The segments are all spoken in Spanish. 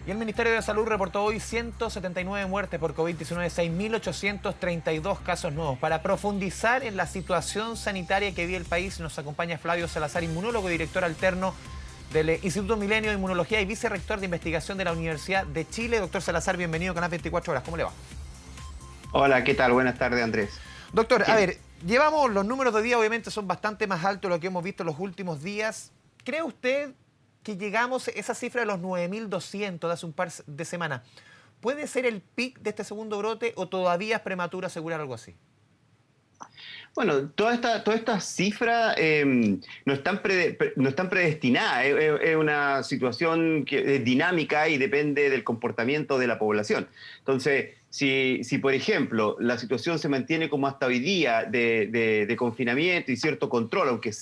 Y el Ministerio de Salud reportó hoy 179 muertes por COVID-19, 6.832 casos nuevos. Para profundizar en la situación sanitaria que vive el país, nos acompaña Flavio Salazar, inmunólogo y director alterno del Instituto Milenio de Inmunología y vicerrector de investigación de la Universidad de Chile. Doctor Salazar, bienvenido a Canal 24 Horas. ¿Cómo le va? Hola, ¿qué tal? Buenas tardes, Andrés. Doctor, a Bien. ver, llevamos los números de hoy día, obviamente son bastante más altos de lo que hemos visto en los últimos días. ¿Cree usted que llegamos a esa cifra de los 9.200 de hace un par de semanas? ¿Puede ser el pic de este segundo brote o todavía es prematuro asegurar algo así? Bueno, todas estas cifras no están predestinadas, es una situación que es dinámica y depende del comportamiento de la población. Entonces, si por ejemplo la situación se mantiene como hasta hoy día de confinamiento y cierto control, aunque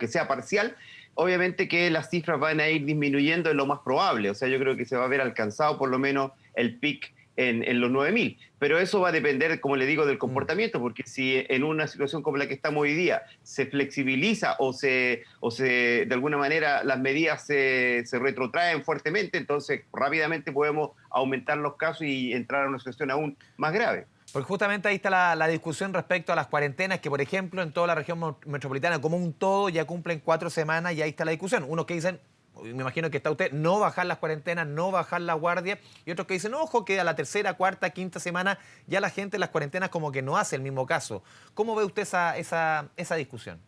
sea parcial, obviamente que las cifras van a ir disminuyendo, es lo más probable. O sea, yo creo que se va a haber alcanzado por lo menos el pic en los 9.000. Pero eso va a depender, como le digo, del Mm. comportamiento, porque si en una situación como la que estamos hoy día se flexibiliza de alguna manera las medidas se retrotraen fuertemente, entonces rápidamente podemos aumentar los casos y entrar a una situación aún más grave. Porque justamente ahí está la discusión respecto a las cuarentenas, que por ejemplo en toda la región metropolitana como un todo ya cumplen 4 semanas y ahí está la discusión. Unos que dicen, me imagino que está usted, no bajar las cuarentenas, no bajar la guardia, y otros que dicen, ojo, que a la tercera, cuarta, quinta semana ya la gente en las cuarentenas como que no hace el mismo caso. ¿Cómo ve usted esa discusión?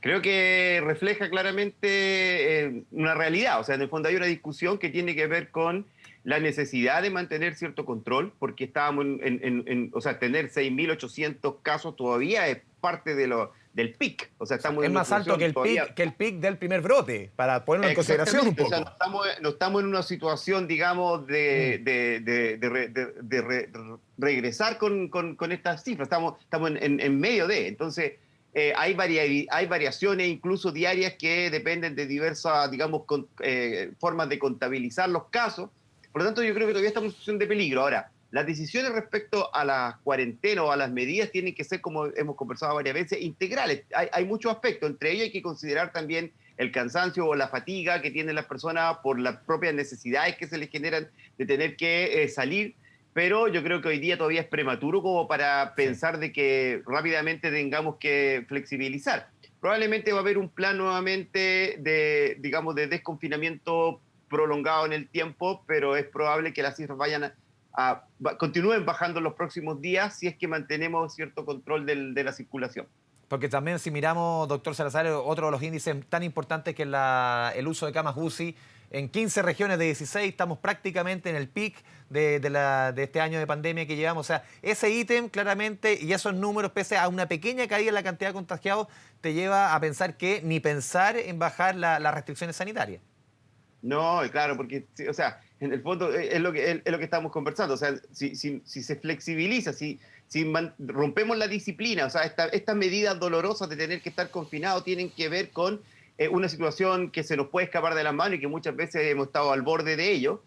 Creo que refleja claramente una realidad. O sea, en el fondo hay una discusión que tiene que ver con la necesidad de mantener cierto control, porque estábamos o sea, tener 6.800 casos todavía es parte del pic. O sea, O sea, estamos es en una más alto situación todavía. que el pic del primer brote, para ponerlo en consideración un Exactamente, o sea, poco. no estamos en una situación, digamos, Mm. de regresar con estas cifras, estamos en medio de. Entonces, hay variaciones incluso diarias que dependen de diversas, digamos, formas de contabilizar los casos. Por lo tanto, yo creo que todavía estamos en una situación de peligro. Ahora, las decisiones respecto a la cuarentena o a las medidas tienen que ser, como hemos conversado varias veces, integrales. Hay muchos aspectos, entre ellos hay que considerar también el cansancio o la fatiga que tienen las personas por las propias necesidades que se les generan de tener que salir, pero yo creo que hoy día todavía es prematuro como para Sí. pensar de que rápidamente tengamos que flexibilizar. Probablemente va a haber un plan nuevamente digamos, de desconfinamiento prolongado en el tiempo, pero es probable que las cifras continúen bajando en los próximos días si es que mantenemos cierto control de la circulación. Porque también si miramos, doctor Salazar, otro de los índices tan importantes que es el uso de camas UCI, en 15 regiones de 16 estamos prácticamente en el pic de este año de pandemia que llevamos. O sea, ese ítem claramente y esos números, pese a una pequeña caída en la cantidad de contagiados, te lleva a pensar que ni pensar en bajar las restricciones sanitarias. No, claro, porque, sí, o sea, en el fondo es lo que estamos conversando. O sea, si se flexibiliza, si rompemos la disciplina, o sea, estas medidas dolorosas de tener que estar confinados tienen que ver con una situación que se nos puede escapar de las manos y que muchas veces hemos estado al borde de ello,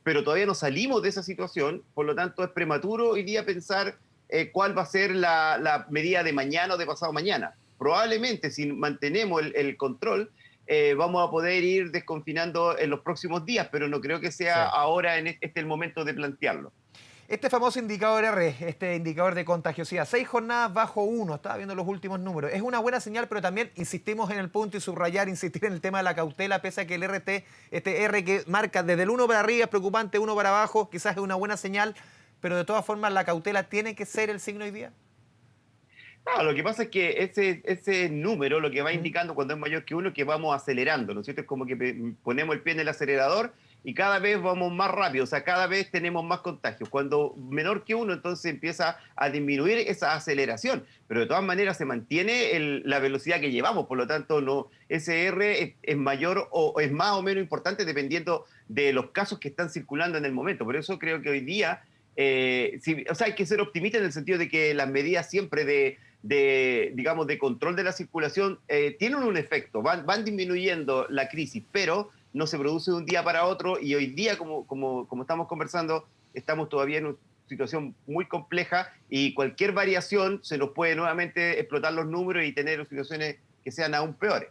pero todavía no salimos de esa situación, por lo tanto es prematuro hoy día pensar cuál va a ser la medida de mañana o de pasado mañana. Probablemente si mantenemos el control, vamos a poder ir desconfinando en los próximos días, pero no creo que Sí. sea ahora el momento de plantearlo. Este famoso indicador R, este indicador de contagiosidad, 6 jornadas bajo 1, estaba viendo los últimos números. Es una buena señal, pero también insistimos en el punto y subrayar, insistir en el tema de la cautela, pese a que el RT, este R que marca desde el 1 para arriba es preocupante, 1 para abajo, quizás es una buena señal, pero de todas formas la cautela tiene que ser el signo hoy día. No, lo que pasa es que ese número lo que va ¿Mm? indicando cuando es mayor que uno es que vamos acelerando, ¿no es cierto? Es como que ponemos el pie en el acelerador y cada vez vamos más rápido, o sea, cada vez tenemos más contagios. Cuando menor que uno, entonces empieza a disminuir esa aceleración, pero de todas maneras se mantiene la velocidad que llevamos, por lo tanto, no, ese R es mayor o es más o menos importante dependiendo de los casos que están circulando en el momento. Por eso creo que hoy día o sea, hay que ser optimista en el sentido de que las medidas siempre digamos, de control de la circulación tienen un efecto, van disminuyendo la crisis, pero no se produce de un día para otro y hoy día, como estamos conversando, estamos todavía en una situación muy compleja y cualquier variación se nos puede nuevamente explotar los números y tener situaciones que sean aún peores.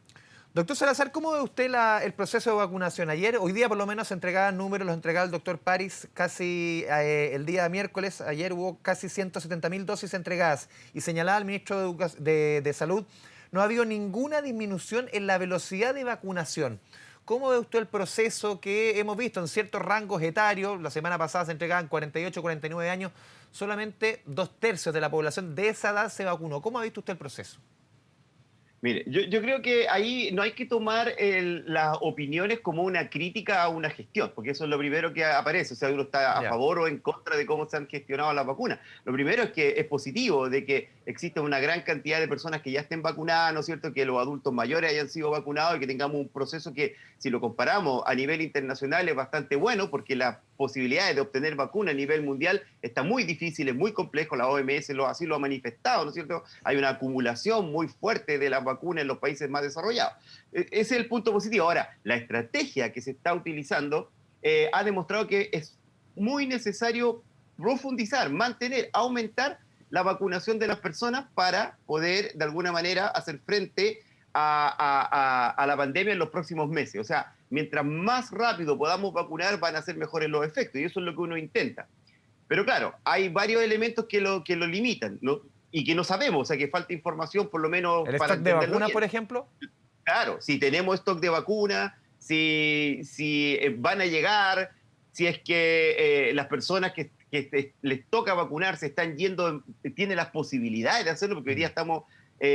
Doctor Salazar, ¿cómo ve usted el proceso de vacunación? Hoy día por lo menos se entregaban números, los entregaba el doctor París casi el día miércoles. Ayer hubo casi 170.000 dosis entregadas y señalaba el ministro de Salud, no ha habido ninguna disminución en la velocidad de vacunación. ¿Cómo ve usted el proceso que hemos visto en ciertos rangos etarios? La semana pasada se entregaban 48, 49 años, solamente 2/3 de la población de esa edad se vacunó. ¿Cómo ha visto usted el proceso? Mire, yo creo que ahí no hay que tomar las opiniones como una crítica a una gestión, porque eso es lo primero que aparece, o sea, uno está a favor o en contra de cómo se han gestionado las vacunas. Lo primero es que es positivo de que exista una gran cantidad de personas que ya estén vacunadas, ¿no es cierto?, que los adultos mayores hayan sido vacunados y que tengamos un proceso que, si lo comparamos a nivel internacional, es bastante bueno, porque las posibilidades de obtener vacuna a nivel mundial está muy difícil, es muy complejo, la OMS así lo ha manifestado, ¿no es cierto? Hay una acumulación muy fuerte de las vacunas en los países más desarrollados. Ese es el punto positivo. Ahora, la estrategia que se está utilizando ha demostrado que es muy necesario profundizar, mantener, aumentar la vacunación de las personas para poder, de alguna manera, hacer frente a la pandemia en los próximos meses. O sea, mientras más rápido podamos vacunar, van a ser mejores los efectos, y eso es lo que uno intenta. Pero claro, hay varios elementos que lo limitan, ¿no? Y que no sabemos, o sea, que falta información, por lo menos ¿El para stock de vacuna, bien. por ejemplo? Claro, si tenemos stock de vacuna, si van a llegar, si es que las personas que les toca vacunarse están yendo, tienen las posibilidades de hacerlo, porque hoy día estamos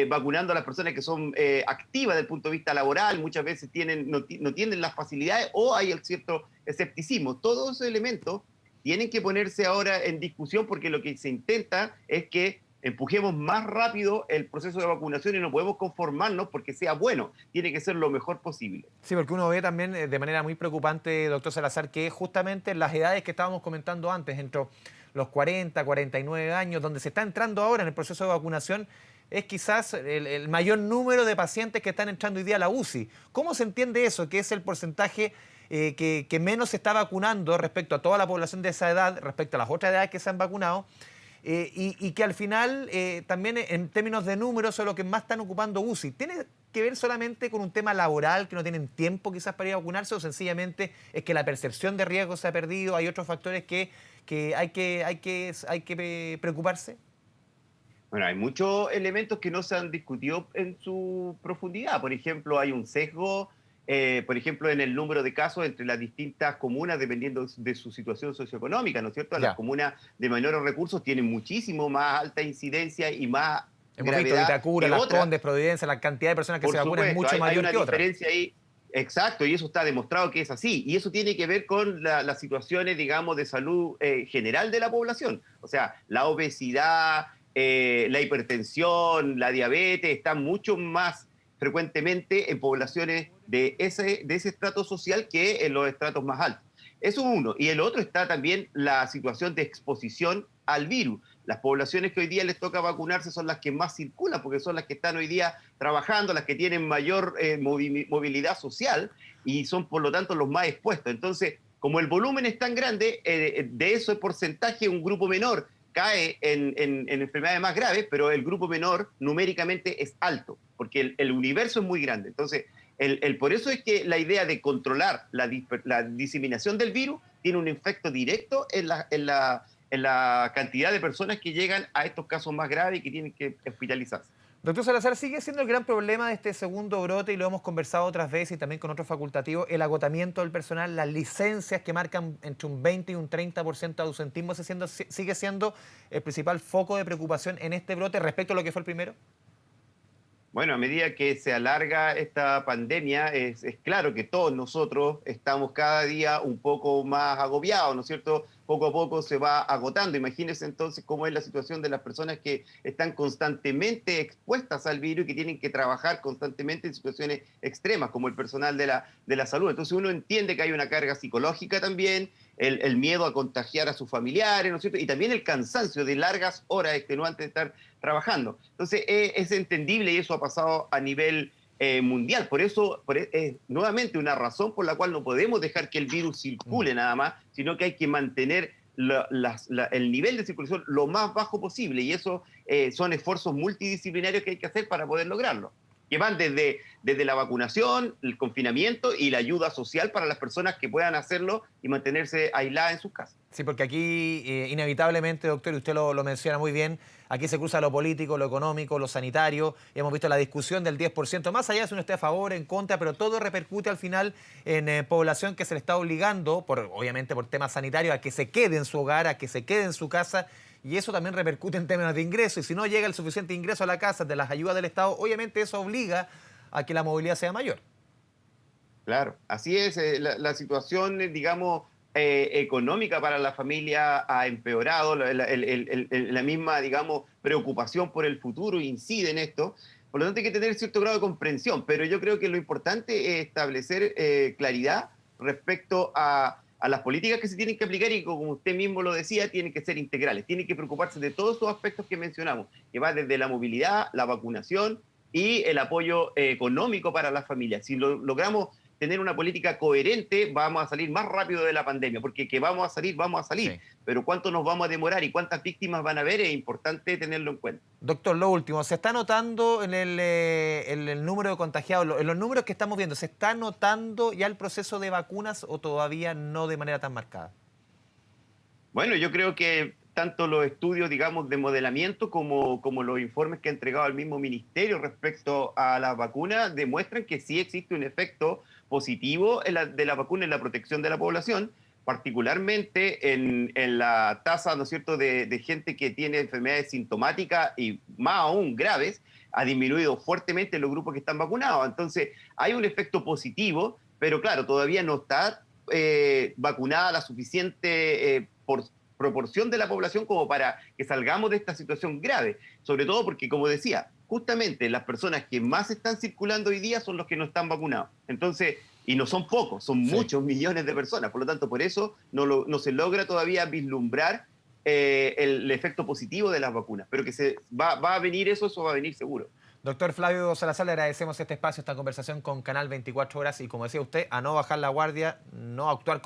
vacunando a las personas que son activas desde el punto de vista laboral, muchas veces no tienen las facilidades o hay el cierto escepticismo. Todos esos elementos tienen que ponerse ahora en discusión, porque lo que se intenta es que empujemos más rápido el proceso de vacunación y no podemos conformarnos porque sea bueno, tiene que ser lo mejor posible. Sí, porque uno ve también de manera muy preocupante, doctor Salazar, que justamente las edades que estábamos comentando antes, entre los 40, 49 años, donde se está entrando ahora en el proceso de vacunación, es quizás el mayor número de pacientes que están entrando hoy día a la UCI. ¿Cómo se entiende eso? ¿Qué es el porcentaje que menos se está vacunando respecto a toda la población de esa edad, respecto a las otras edades que se han vacunado? Y que al final, también en términos de números, son los que más están ocupando UCI. ¿Tiene que ver solamente con un tema laboral, que no tienen tiempo quizás para ir a vacunarse, o sencillamente es que la percepción de riesgo se ha perdido? ¿Hay otros factores que hay que preocuparse? Bueno, hay muchos elementos que no se han discutido en su profundidad. Por ejemplo, hay un sesgo, por ejemplo, en el número de casos entre las distintas comunas, dependiendo de su situación socioeconómica, ¿no es cierto? Las comunas de menores recursos tienen muchísimo más alta incidencia y más Hemos visto gravedad Vitacura, que Las otras. Condes, Providencia, la cantidad de personas que Por se vacunan es supuesto, mucho hay mayor una que otras. diferencia ahí. Exacto, y eso está demostrado que es así. Y eso tiene que ver con las situaciones, digamos, de salud general de la población. O sea, la obesidad, la hipertensión, la diabetes, están mucho más frecuentemente en poblaciones de ese estrato social que en los estratos más altos. Eso es uno. Y el otro está también la situación de exposición al virus. Las poblaciones que hoy día les toca vacunarse son las que más circulan, porque son las que están hoy día trabajando, las que tienen mayor movilidad social y son, por lo tanto, los más expuestos. Entonces, como el volumen es tan grande, de ese porcentaje, un grupo menor cae en enfermedades más graves, pero el grupo menor numéricamente es alto, porque el universo es muy grande. Entonces, por eso es que la idea de controlar la diseminación del virus tiene un efecto directo en la cantidad de personas que llegan a estos casos más graves y que tienen que hospitalizarse. Doctor Salazar, sigue siendo el gran problema de este segundo brote, y lo hemos conversado otras veces y también con otros facultativos, el agotamiento del personal, las licencias que marcan entre un 20 y un 30% de ausentismo. ¿Sigue siendo el principal foco de preocupación en este brote respecto a lo que fue el primero? Bueno, a medida que se alarga esta pandemia, es claro que todos nosotros estamos cada día un poco más agobiados, ¿no es cierto? Poco a poco se va agotando. Imagínense entonces cómo es la situación de las personas que están constantemente expuestas al virus y que tienen que trabajar constantemente en situaciones extremas, como el personal de la salud. Entonces uno entiende que hay una carga psicológica también, el miedo a contagiar a sus familiares, ¿no es cierto? Y también el cansancio de largas horas extenuantes de estar trabajando. Entonces es entendible, y eso ha pasado a nivel mundial. Por eso es nuevamente una razón por la cual no podemos dejar que el virus circule nada más, sino que hay que mantener el nivel de circulación lo más bajo posible, y eso son esfuerzos multidisciplinarios que hay que hacer para poder lograrlo. que van desde la vacunación, el confinamiento y la ayuda social para las personas que puedan hacerlo y mantenerse aisladas en sus casas. Sí, porque aquí inevitablemente, doctor, y usted lo menciona muy bien, aquí se cruza lo político, lo económico, lo sanitario, y hemos visto la discusión del 10%, más allá de si uno esté a favor, en contra, pero todo repercute al final en población que se le está obligando, obviamente por temas sanitarios, a que se quede en su hogar, a que se quede en su casa, y eso también repercute en términos de ingresos, y si no llega el suficiente ingreso a la casa de las ayudas del Estado, obviamente eso obliga a que la movilidad sea mayor. Claro, así es, la situación, digamos, económica para la familia ha empeorado, la misma, digamos, preocupación por el futuro incide en esto, por lo tanto hay que tener cierto grado de comprensión, pero yo creo que lo importante es establecer claridad respecto a las políticas que se tienen que aplicar y como usted mismo lo decía, tienen que ser integrales, tienen que preocuparse de todos esos aspectos que mencionamos, que va desde la movilidad, la vacunación y el apoyo económico para las familias. Si logramos tener una política coherente, vamos a salir más rápido de la pandemia, porque que vamos a salir, Sí. pero cuánto nos vamos a demorar y cuántas víctimas van a haber es importante tenerlo en cuenta. Doctor, lo último, ¿se está notando en el número de contagiados, en los números que estamos viendo, se está notando ya el proceso de vacunas o todavía no de manera tan marcada? Bueno, yo creo que tanto los estudios, digamos, de modelamiento como los informes que ha entregado el mismo ministerio respecto a las vacunas demuestran que sí existe un efecto positivo de la vacuna en la protección de la población, particularmente en la tasa, ¿no es cierto?, de gente que tiene enfermedades sintomáticas y más aún graves, ha disminuido fuertemente en los grupos que están vacunados. Entonces, hay un efecto positivo, pero claro, todavía no está vacunada la suficiente proporción de la población como para que salgamos de esta situación grave. Sobre todo porque, como decía, justamente las personas que más están circulando hoy día son los que no están vacunados. Entonces, y no son pocos, son muchos millones de personas. Por lo tanto, por eso no se logra todavía vislumbrar el efecto positivo de las vacunas. Pero que va a venir eso va a venir seguro. Doctor Flavio Salazar, le agradecemos este espacio, esta conversación con Canal 24 Horas y como decía usted, a no bajar la guardia, no actuar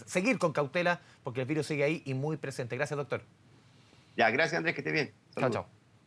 seguir con cautela porque el virus sigue ahí y muy presente. Gracias, doctor. Ya, gracias Andrés, que esté bien. Chao, Saludos. chao.